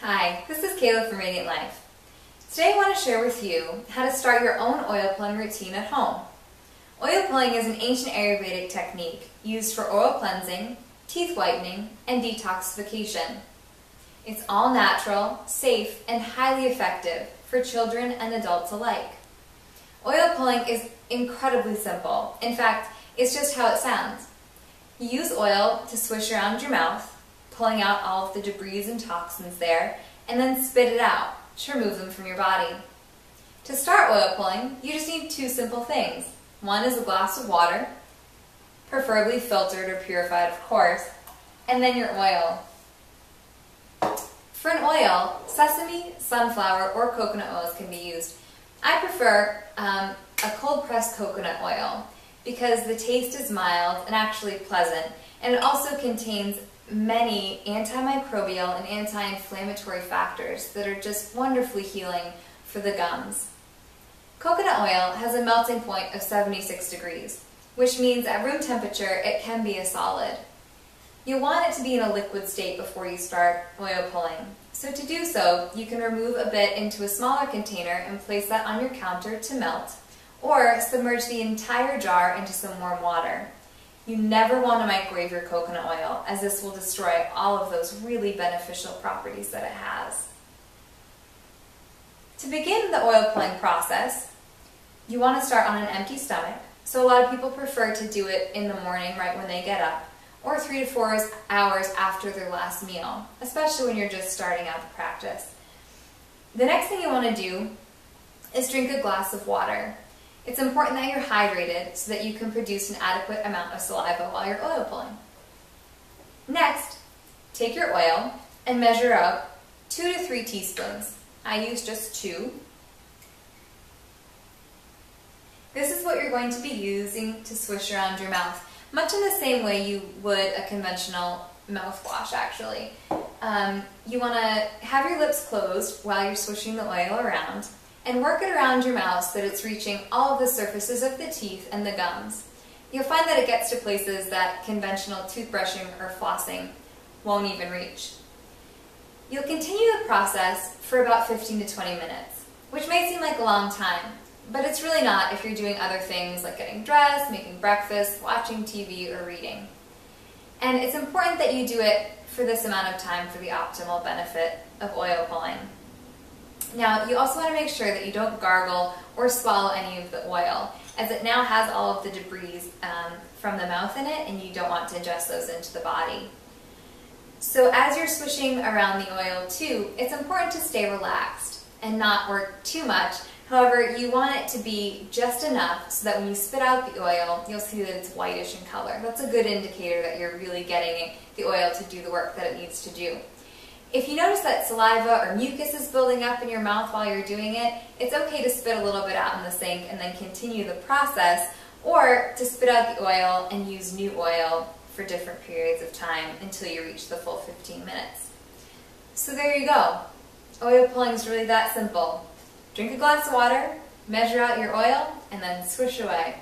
Hi, this is Kayla from Radiant Life. Today I want to share with you how to start your own oil pulling routine at home. Oil pulling is an ancient Ayurvedic technique used for oral cleansing, teeth whitening, and detoxification. It's all natural, safe, and highly effective for children and adults alike. Oil pulling is incredibly simple. In fact, it's just how it sounds. You use oil to swish around your mouth, pulling out all of the debris and toxins there, and then spit it out to remove them from your body. To start oil pulling, you just need two simple things. One is a glass of water, preferably filtered or purified, of course, and then your oil. For an oil, sesame, sunflower, or coconut oils can be used. I prefer a cold-pressed coconut oil because the taste is mild and actually pleasant, and it also contains many antimicrobial and anti-inflammatory factors that are just wonderfully healing for the gums. Coconut oil has a melting point of 76 degrees, which means at room temperature it can be a solid. You'll want it to be in a liquid state before you start oil pulling. So to do so, you can remove a bit into a smaller container and place that on your counter to melt, or submerge the entire jar into some warm water. You never want to microwave your coconut oil, as this will destroy all of those really beneficial properties that it has. To begin the oil pulling process, you want to start on an empty stomach. So a lot of people prefer to do it in the morning right when they get up, or 3 to 4 hours after their last meal, especially when you're just starting out the practice. The next thing you want to do is drink a glass of water. It's important that you're hydrated so that you can produce an adequate amount of saliva while you're oil pulling. Next, take your oil and measure out 2 to 3 teaspoons. I use just 2. This is what you're going to be using to swish around your mouth, much in the same way you would a conventional mouthwash, actually. You want to have your lips closed while you're swishing the oil around, and work it around your mouth so that it's reaching all of the surfaces of the teeth and the gums. You'll find that it gets to places that conventional toothbrushing or flossing won't even reach. You'll continue the process for about 15 to 20 minutes, which may seem like a long time, but it's really not if you're doing other things like getting dressed, making breakfast, watching TV, or reading. And it's important that you do it for this amount of time for the optimal benefit of oil pulling. Now, you also want to make sure that you don't gargle or swallow any of the oil, as it now has all of the debris from the mouth in it, and you don't want to ingest those into the body. So as you're swishing around the oil too, it's important to stay relaxed and not work too much. However, you want it to be just enough so that when you spit out the oil, you'll see that it's whitish in color. That's a good indicator that you're really getting the oil to do the work that it needs to do. If you notice that saliva or mucus is building up in your mouth while you're doing it, it's okay to spit a little bit out in the sink and then continue the process, or to spit out the oil and use new oil for different periods of time until you reach the full 15 minutes. So there you go. Oil pulling is really that simple. Drink a glass of water, measure out your oil, and then swish away.